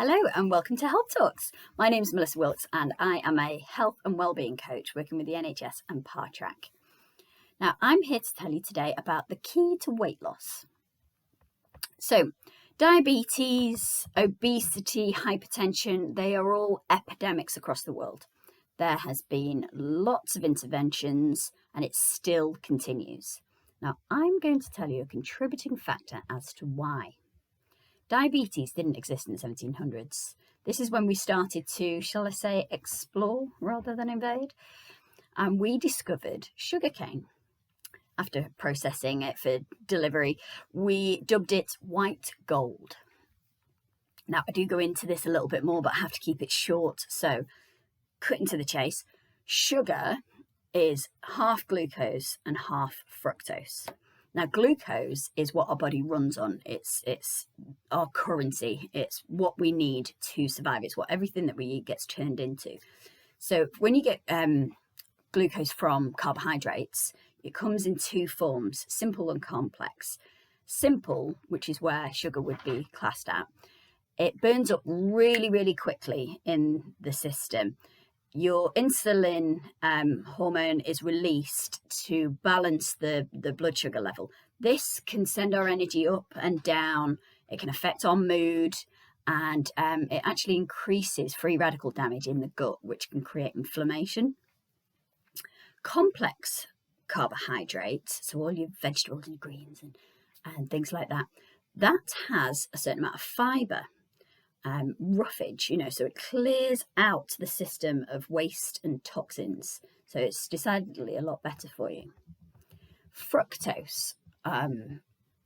Hello and welcome to Health Talks. My name is Melissa Wilkes and I am a health and wellbeing coach working with the NHS and Partrack. Now, I'm here to tell you today about the key to weight loss. So, diabetes, obesity, hypertension, they are all epidemics across the world. There has been lots of interventions and it still continues. Now, I'm going to tell you a contributing factor as to why. Diabetes didn't exist in the 1700s. This is when we started to, shall I say, explore rather than invade. And we discovered sugarcane. After processing it for delivery, we dubbed it white gold. Now, I do go into this a little bit more, but I have to keep it short. So, cutting to the chase, sugar is half glucose and half fructose. Now, glucose is what our body runs on. It's our currency. It's what we need to survive. It's what everything that we eat gets turned into. So when you get glucose from carbohydrates, it comes in two forms, simple and complex. Simple, which is where sugar would be classed at, it burns up really, really quickly in the system. Your insulin hormone is released to balance the blood sugar level. This can send our energy up and down. It can affect our mood, and it actually increases free radical damage in the gut, which can create inflammation. Complex carbohydrates, so all your vegetables and greens and things like that, that has a certain amount of fibre. Roughage, so it clears out the system of waste and toxins. So it's decidedly a lot better for you. Fructose, on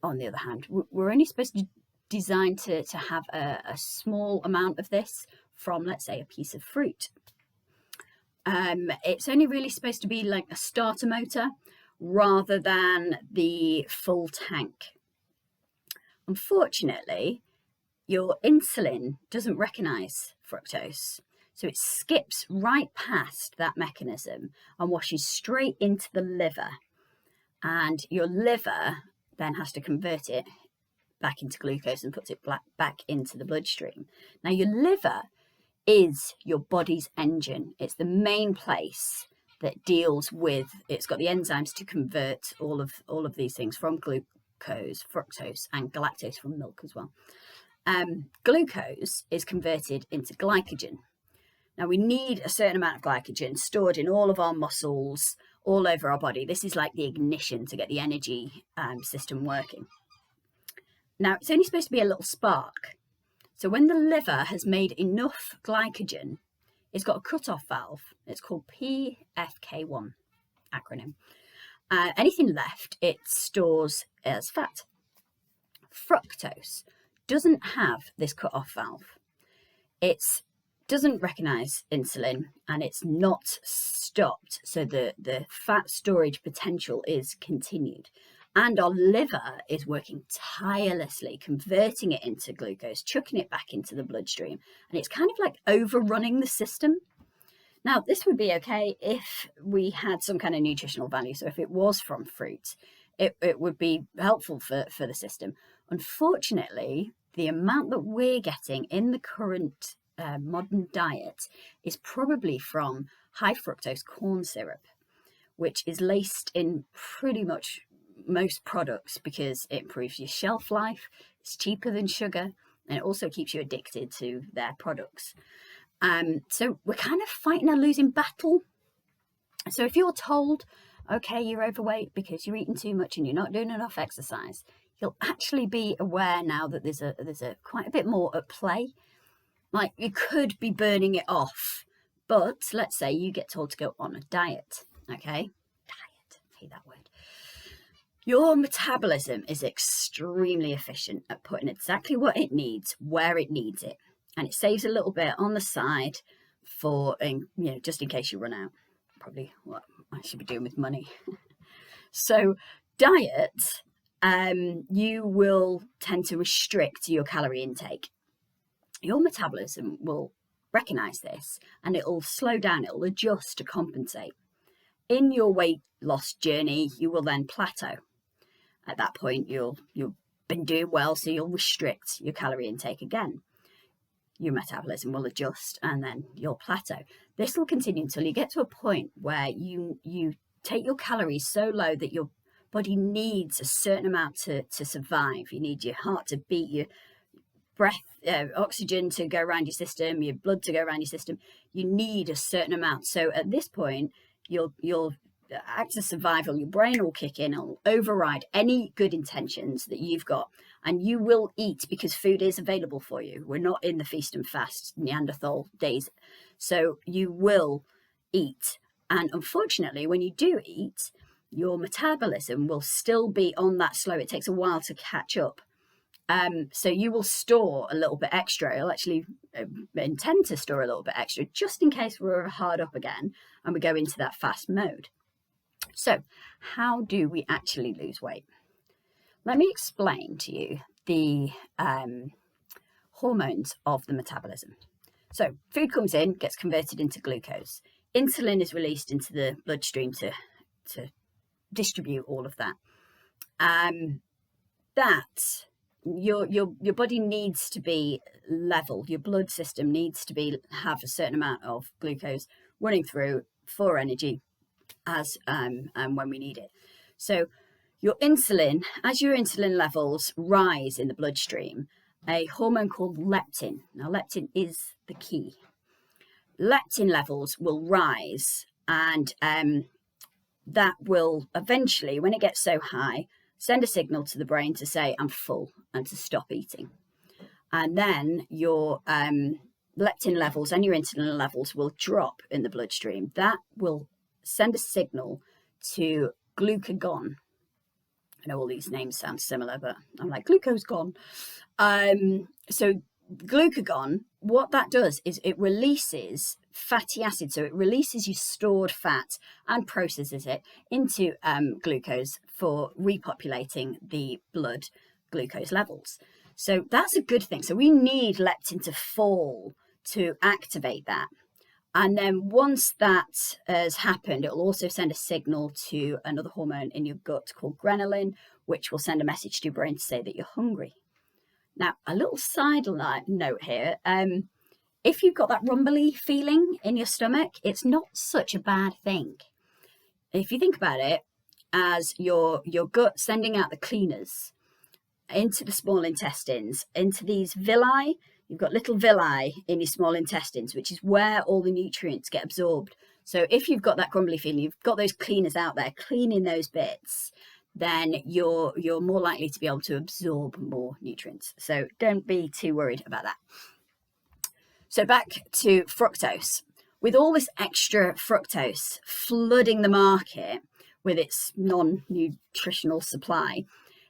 the other hand, we're only supposed to design to have a small amount of this from, let's say, a piece of fruit. It's only really supposed to be like a starter motor rather than the full tank. Unfortunately, your insulin doesn't recognize fructose, so it skips right past that mechanism and washes straight into the liver. And your liver then has to convert it back into glucose and puts it back into the bloodstream. Now, your liver is your body's engine. It's the main place that deals with, it's got the enzymes to convert all of these things from glucose, fructose, and galactose from milk as well. Glucose is converted into glycogen. Now, we need a certain amount of glycogen stored in all of our muscles, all over our body. This is like the ignition to get the energy system working. Now, it's only supposed to be a little spark. So when the liver has made enough glycogen, it's got a cut-off valve. It's called PFK1 acronym. Anything left, it stores as fat. Fructose doesn't have this cut-off valve. It doesn't recognize insulin and it's not stopped. So the fat storage potential is continued. And our liver is working tirelessly, converting it into glucose, chucking it back into the bloodstream. And it's kind of like overrunning the system. Now, this would be okay if we had some kind of nutritional value. So if it was from fruit, it would be helpful for the system. Unfortunately, the amount that we're getting in the current modern diet is probably from high fructose corn syrup, which is laced in pretty much most products because it improves your shelf life, it's cheaper than sugar, and it also keeps you addicted to their products. So we're kind of fighting a losing battle. So if you're told, okay, you're overweight because you're eating too much and you're not doing enough exercise, you'll actually be aware now that there's a quite a bit more at play. Like, you could be burning it off, but let's say you get told to go on a diet, okay? Diet, I hate that word. Your metabolism is extremely efficient at putting exactly what it needs, where it needs it. And it saves a little bit on the side for, just in case you run out. Probably what I should be doing with money. So diet, you will tend to restrict your calorie intake. Your metabolism will recognize this and it'll slow down, it'll adjust to compensate. In your weight loss journey, you will then plateau. At that point, you've been doing well, so you'll restrict your calorie intake again. your metabolism will adjust and then you'll plateau. This will continue until you get to a point where you take your calories so low that your body needs a certain amount to survive. You need your heart to beat, your breath, oxygen to go around your system, your blood to go around your system. You need a certain amount. So at this point, you'll act as survival. Your brain will kick in, it'll override any good intentions that you've got, and you will eat because food is available for you. We're not in the feast and fast Neanderthal days. So you will eat. And unfortunately, when you do eat, your metabolism will still be on that slow. It takes a while to catch up. So you will store a little bit extra. You'll actually intend to store a little bit extra just in case we're hard up again and we go into that fast mode. So how do we actually lose weight? Let me explain to you the hormones of the metabolism. So food comes in, gets converted into glucose. Insulin is released into the bloodstream to distribute all of that. Your body needs to be level. Your blood system needs to have a certain amount of glucose running through for energy as and when we need it. So your insulin, as your insulin levels rise in the bloodstream, a hormone called leptin. Now leptin is the key. Leptin levels will rise, and that will eventually, when it gets so high, send a signal to the brain to say, I'm full, and to stop eating. And then your leptin levels and your insulin levels will drop in the bloodstream. That will send a signal to glucagon. I know all these names sound similar, but I'm like, glucose gone. So glucagon, what that does is it releases fatty acid. So it releases your stored fat and processes it into glucose for repopulating the blood glucose levels. So that's a good thing. So we need leptin to fall to activate that. And then once that has happened, it will also send a signal to another hormone in your gut called ghrelin, which will send a message to your brain to say that you're hungry. Now, a little side note here. If you've got that rumbly feeling in your stomach, it's not such a bad thing. If you think about it as your gut sending out the cleaners into the small intestines, into these villi. You've got little villi in your small intestines, which is where all the nutrients get absorbed. So if you've got that grumbly feeling, you've got those cleaners out there cleaning those bits, then you're more likely to be able to absorb more nutrients. So don't be too worried about that. So back to fructose. With all this extra fructose flooding the market with its non-nutritional supply,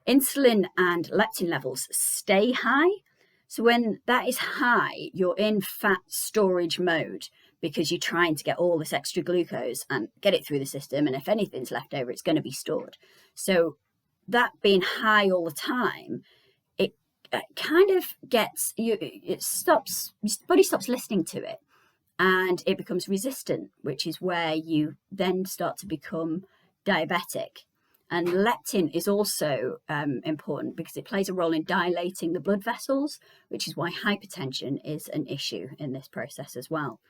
insulin and leptin levels stay high. So when that is high, you're in fat storage mode because you're trying to get all this extra glucose and get it through the system. And if anything's left over, it's going to be stored. So that being high all the time, it kind of gets you, your body stops listening to it and it becomes resistant, which is where you then start to become diabetic. And leptin is also important because it plays a role in dilating the blood vessels, which is why hypertension is an issue in this process as well.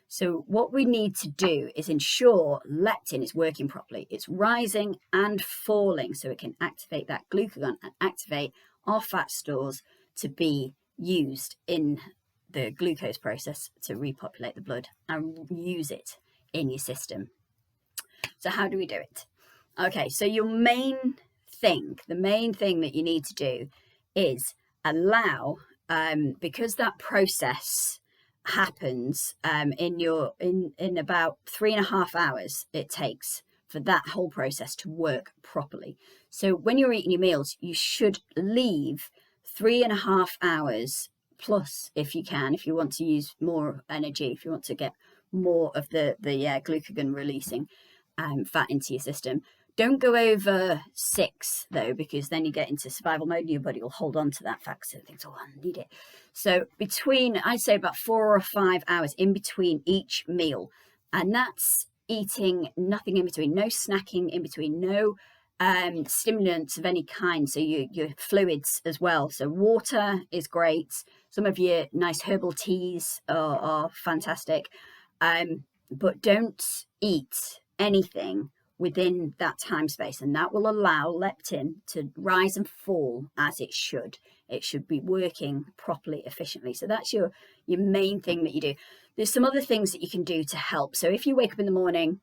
So what we need to do is ensure leptin is working properly. It's rising and falling so it can activate that glucagon and activate our fat stores to be used in the glucose process to repopulate the blood and use it in your system. So how do we do it? Okay, so your main thing, the main thing that you need to do is allow, because that process happens in about 3.5 hours it takes for that whole process to work properly. So when you're eating your meals, you should leave 3.5 hours plus if you can, if you want to use more energy, if you want to get more of the glucagon releasing fat into your system. Don't go over 6 though, because then you get into survival mode and your body will hold on to that fat because it thinks, oh, I need it. So between, I'd say about 4 or 5 hours in between each meal. And that's eating nothing in between, no snacking in between, no stimulants of any kind, so your fluids as well. So water is great. Some of your nice herbal teas are fantastic, but don't eat anything within that time space, and that will allow leptin to rise and fall as it should. It should be working properly, efficiently. So that's your main thing that you do. There's some other things that you can do to help. So if you wake up in the morning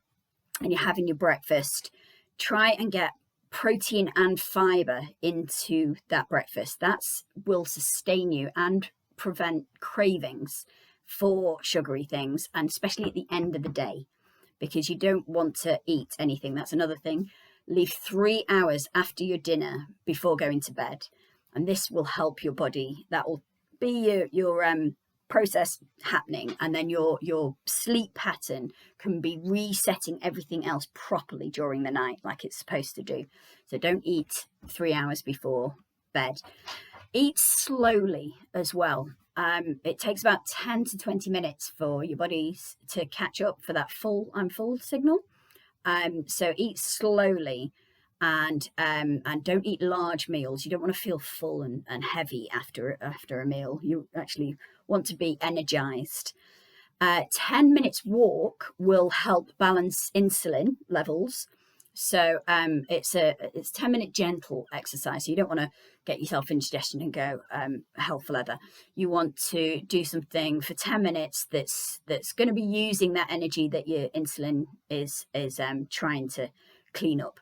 and you're having your breakfast, try and get protein and fiber into that breakfast. That will sustain you and prevent cravings for sugary things, and especially at the end of the day, because you don't want to eat anything. That's another thing. Leave 3 hours after your dinner before going to bed, and this will help your body. That will be your process happening, and then your sleep pattern can be resetting everything else properly during the night like it's supposed to do. So don't eat 3 hours before bed. Eat slowly as well. It takes about 10 to 20 minutes for your body to catch up for that I'm full signal. So eat slowly, and don't eat large meals. You don't want to feel full and heavy after a meal. You actually want to be energized. 10 minutes walk will help balance insulin levels. So it's 10-minute gentle exercise. So you don't want to get yourself indigestion and go hell for leather. You want to do something for 10 minutes that's going to be using that energy that your insulin is trying to clean up.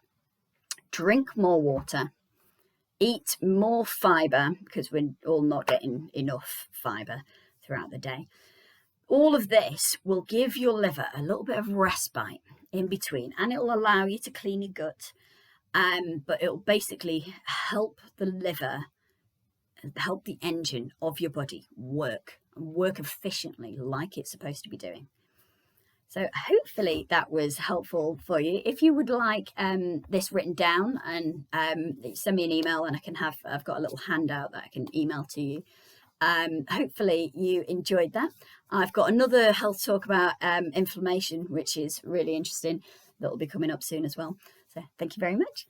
Drink more water. Eat more fiber, because we're all not getting enough fiber throughout the day. All of this will give your liver a little bit of respite in between, and it will allow you to clean your gut. But it will basically help the liver, help the engine of your body work efficiently like it's supposed to be doing. So hopefully that was helpful for you. If you would like this written down, and send me an email, and I've got a little handout that I can email to you. Hopefully you enjoyed that. I've got another health talk about inflammation, which is really interesting, that will be coming up soon as well. So thank you very much.